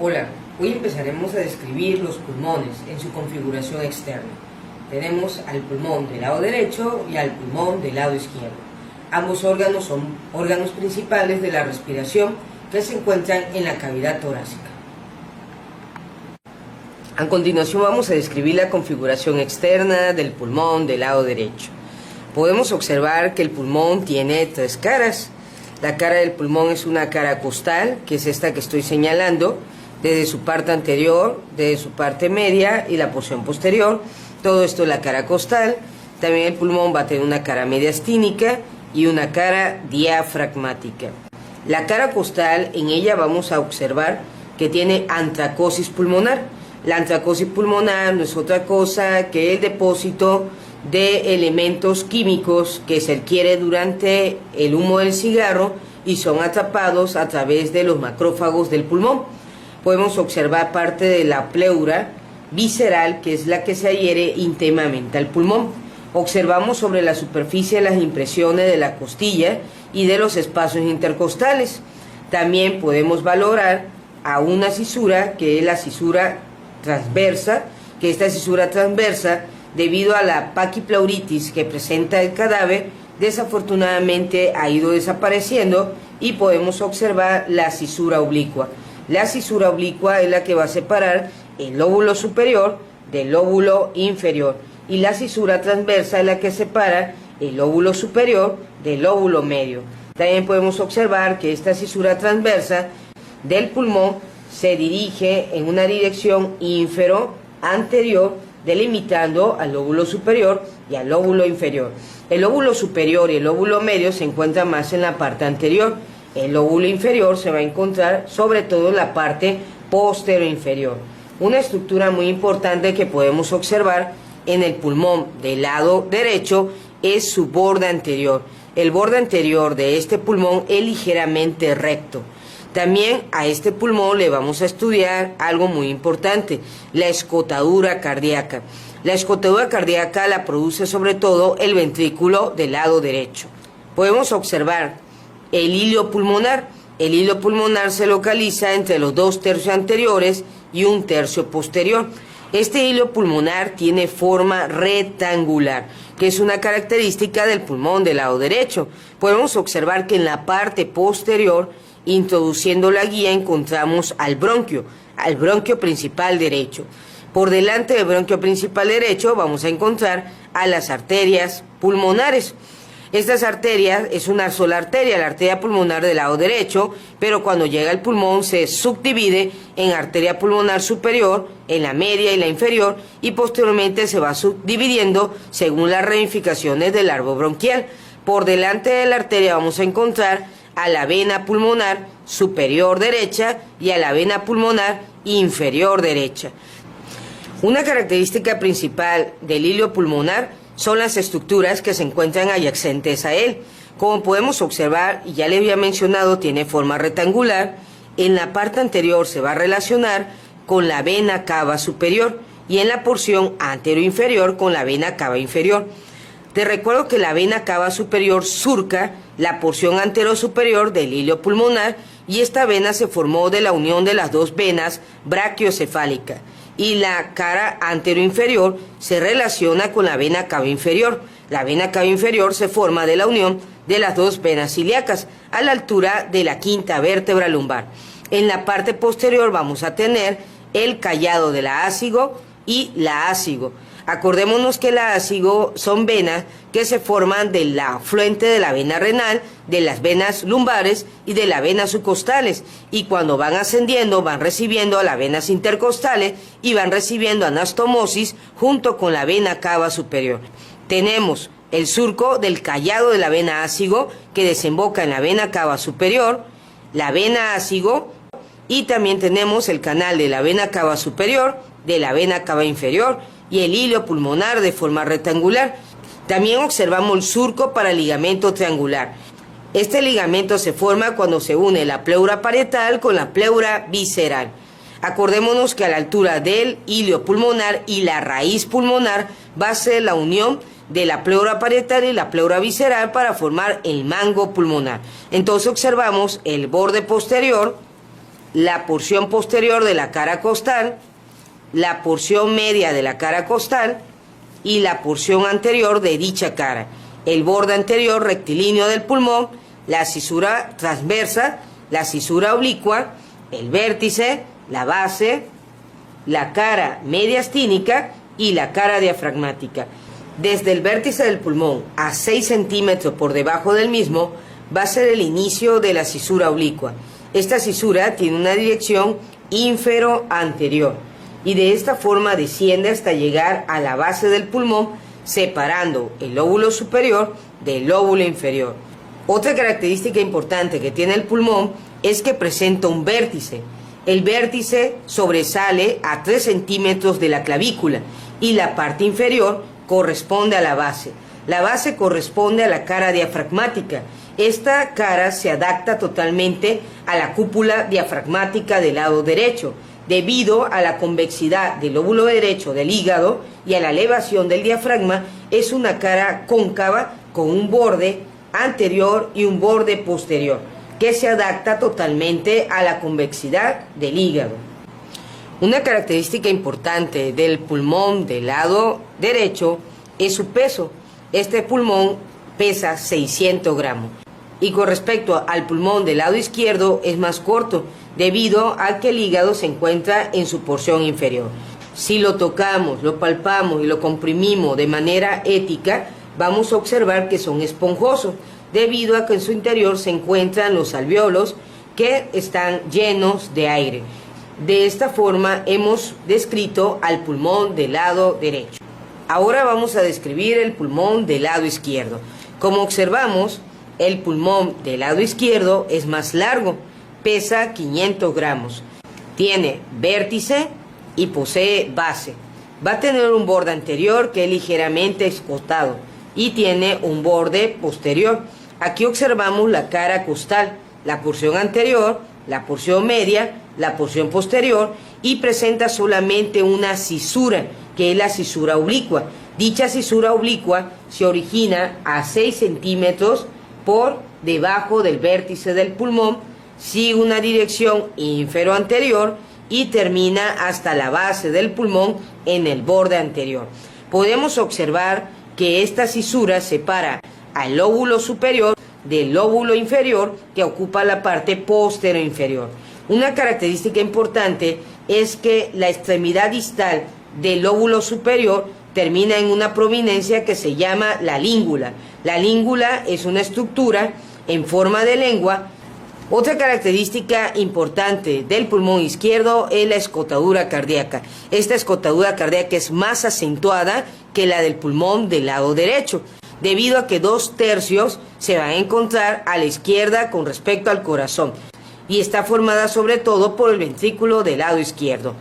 Hola, hoy empezaremos a describir los pulmones en su configuración externa. Tenemos al pulmón del lado derecho y al pulmón del lado izquierdo. Ambos órganos son órganos principales de la respiración que se encuentran en la cavidad torácica. A continuación vamos a describir la configuración externa del pulmón del lado derecho. Podemos observar que el pulmón tiene tres caras. La cara del pulmón es una cara costal, que es esta que estoy señalando, desde su parte anterior, desde su parte media y la porción posterior. Todo esto es la cara costal. También el pulmón va a tener una cara mediastínica y una cara diafragmática. La cara costal, en ella vamos a observar que tiene antracosis pulmonar. La antracosis pulmonar no es otra cosa que el depósito de elementos químicos que se adquiere durante el humo del cigarro y son atrapados a través de los macrófagos del pulmón. Podemos observar parte de la pleura visceral, que es la que se adhiere íntimamente al pulmón. Observamos sobre la superficie las impresiones de la costilla y de los espacios intercostales. También podemos valorar a una cisura, que es la cisura transversa, que esta cisura transversa, debido a la paquipleuritis que presenta el cadáver, desafortunadamente ha ido desapareciendo y podemos observar la cisura oblicua. La cisura oblicua es la que va a separar el lóbulo superior del lóbulo inferior y la cisura transversa es la que separa el lóbulo superior del lóbulo medio. También podemos observar que esta cisura transversa del pulmón se dirige en una dirección ínfero-anterior, delimitando al lóbulo superior y al lóbulo inferior. El lóbulo superior y el lóbulo medio se encuentran más en la parte anterior. El lóbulo inferior se va a encontrar sobre todo en la parte posterior inferior. Una estructura muy importante que podemos observar en el pulmón del lado derecho es su borde anterior. El borde anterior de este pulmón es ligeramente recto. También a este pulmón le vamos a estudiar algo muy importante, la escotadura cardíaca. La escotadura cardíaca la produce sobre todo el ventrículo del lado derecho. Podemos observar el hilio pulmonar. El hilio pulmonar se localiza entre los 2 tercios anteriores y 1 tercio posterior. Este hilio pulmonar tiene forma rectangular, que es una característica del pulmón del lado derecho. Podemos observar que en la parte posterior, introduciendo la guía, encontramos al bronquio principal derecho. Por delante del bronquio principal derecho vamos a encontrar a las arterias pulmonares. Estas arterias es una sola arteria, la arteria pulmonar del lado derecho, pero cuando llega al pulmón se subdivide en arteria pulmonar superior, en la media y la inferior, y posteriormente se va subdividiendo según las ramificaciones del árbol bronquial. Por delante de la arteria vamos a encontrar a la vena pulmonar superior derecha y a la vena pulmonar inferior derecha. Una característica principal del hilio pulmonar son las estructuras que se encuentran adyacentes a él. Como podemos observar, y ya les había mencionado, tiene forma rectangular. En la parte anterior se va a relacionar con la vena cava superior y en la porción anteroinferior con la vena cava inferior. Te recuerdo que la vena cava superior surca la porción anterosuperior del hilio pulmonar y esta vena se formó de la unión de las dos venas brachiocefálicas y la cara anteroinferior se relaciona con la vena cava inferior. La vena cava inferior se forma de la unión de las dos venas ilíacas a la altura de la quinta vértebra lumbar. En la parte posterior vamos a tener el callado de la ácigo y la ácigo. Acordémonos que la ácigo son venas que se forman del afluente de la vena renal, de las venas lumbares y de las venas subcostales, y cuando van ascendiendo van recibiendo a las venas intercostales y van recibiendo anastomosis junto con la vena cava superior. Tenemos el surco del callado de la vena ácigo que desemboca en la vena cava superior, la vena ácigo, y también tenemos el canal de la vena cava superior, de la vena cava inferior y el hilio pulmonar de forma rectangular. También observamos el surco para el ligamento triangular. Este ligamento se forma cuando se une la pleura parietal con la pleura visceral. Acordémonos que a la altura del hilio pulmonar y la raíz pulmonar va a ser la unión de la pleura parietal y la pleura visceral para formar el mango pulmonar. Entonces observamos el borde posterior la porción posterior de la cara costal, la porción media de la cara costal y la porción anterior de dicha cara, el borde anterior rectilíneo del pulmón, la cisura transversa, la cisura oblicua, el vértice, la base, la cara mediastínica y la cara diafragmática. Desde el vértice del pulmón a 6 centímetros por debajo del mismo va a ser el inicio de la cisura oblicua. Esta cisura tiene una dirección ínfero-anterior y de esta forma desciende hasta llegar a la base del pulmón, separando el lóbulo superior del lóbulo inferior. Otra característica importante que tiene el pulmón es que presenta un vértice. El vértice sobresale a 3 centímetros de la clavícula y la parte inferior corresponde a la base. La base corresponde a la cara diafragmática. Esta cara se adapta totalmente a la cúpula diafragmática del lado derecho, debido a la convexidad del lóbulo derecho del hígado y a la elevación del diafragma. Es una cara cóncava con un borde anterior y un borde posterior, que se adapta totalmente a la convexidad del hígado. Una característica importante del pulmón del lado derecho es su peso. Este pulmón pesa 600 gramos y con respecto al pulmón del lado izquierdo es más corto, debido a que el hígado se encuentra en su porción inferior. Si lo tocamos, lo palpamos y lo comprimimos de manera ética, vamos a observar que son esponjosos, debido a que en su interior se encuentran los alvéolos que están llenos de aire. De esta forma hemos descrito al pulmón del lado derecho. Ahora vamos a describir el pulmón del lado izquierdo. Como observamos, el pulmón del lado izquierdo es más largo, pesa 500 gramos, tiene vértice y posee base. Va a tener un borde anterior que es ligeramente escotado y tiene un borde posterior. Aquí observamos la cara costal, la porción anterior, la porción media, la porción posterior y presenta solamente una cisura, que es la cisura oblicua. Dicha cisura oblicua se origina a 6 centímetros por debajo del vértice del pulmón, sigue una dirección ínfero-anterior y termina hasta la base del pulmón en el borde anterior. Podemos observar que esta cisura separa al lóbulo superior del lóbulo inferior, que ocupa la parte posterior inferior. Una característica importante es que la extremidad distal del lóbulo superior termina en una prominencia que se llama la língula. La língula es una estructura en forma de lengua. Otra característica importante del pulmón izquierdo es la escotadura cardíaca. Esta escotadura cardíaca es más acentuada que la del pulmón del lado derecho, debido a que 2/3 se van a encontrar a la izquierda con respecto al corazón y está formada sobre todo por el ventrículo del lado izquierdo.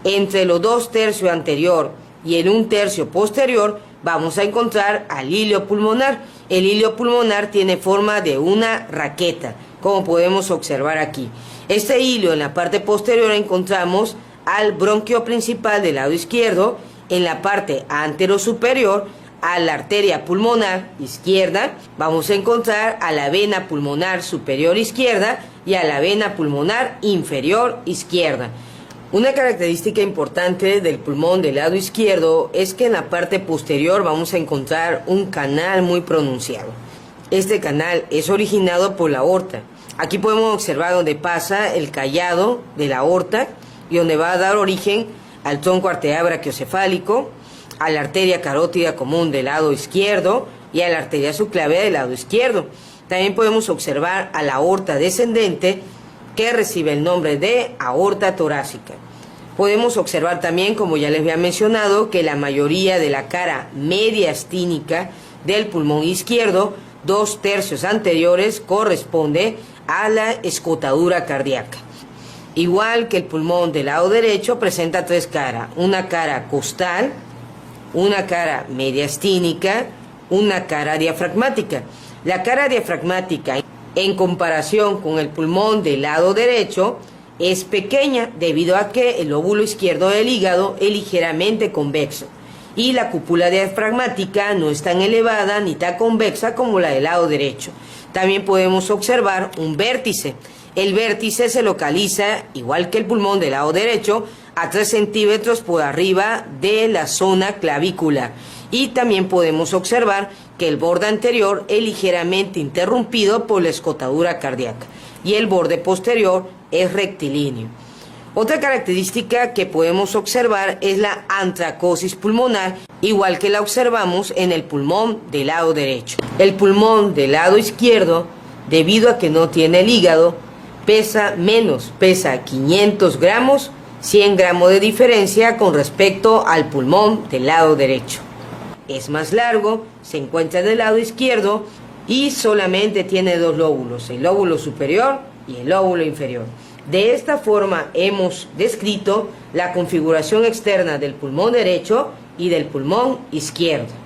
Entre los 2/3 anterior y el 1/3 posterior vamos a encontrar al hilio pulmonar. El hilio pulmonar tiene forma de una raqueta, como podemos observar aquí. Este hilio, en la parte posterior encontramos al bronquio principal del lado izquierdo, en la parte anterosuperior a la arteria pulmonar izquierda, vamos a encontrar a la vena pulmonar superior izquierda y a la vena pulmonar inferior izquierda. Una característica importante del pulmón del lado izquierdo es que en la parte posterior vamos a encontrar un canal muy pronunciado. Este canal es originado por la aorta. Aquí podemos observar donde pasa el callado de la aorta y donde va a dar origen al tronco arterial brachiocefálico, a la arteria carótida común del lado izquierdo y a la arteria subclavia del lado izquierdo. También podemos observar a la aorta descendente, que recibe el nombre de aorta torácica. Podemos observar también, como ya les había mencionado, que la mayoría de la cara mediastínica del pulmón izquierdo, 2/3 anteriores, corresponde a la escotadura cardíaca. Igual que el pulmón del lado derecho, presenta 3 caras: una cara costal, una cara mediastínica, una cara diafragmática. La cara diafragmática, en comparación con el pulmón del lado derecho, es pequeña debido a que el lóbulo izquierdo del hígado es ligeramente convexo y la cúpula diafragmática no es tan elevada ni tan convexa como la del lado derecho. También podemos observar un vértice. El vértice se localiza, igual que el pulmón del lado derecho, a 3 centímetros por arriba de la zona clavicular. Y también podemos observar que el borde anterior es ligeramente interrumpido por la escotadura cardíaca y el borde posterior es rectilíneo. Otra característica que podemos observar es la antracosis pulmonar, igual que la observamos en el pulmón del lado derecho. El pulmón del lado izquierdo, debido a que no tiene el hígado, pesa menos, pesa 500 gramos, 100 gramos de diferencia con respecto al pulmón del lado derecho. Es más largo, se encuentra del lado izquierdo y solamente tiene 2 lóbulos, el lóbulo superior y el lóbulo inferior. De esta forma hemos descrito la configuración externa del pulmón derecho y del pulmón izquierdo.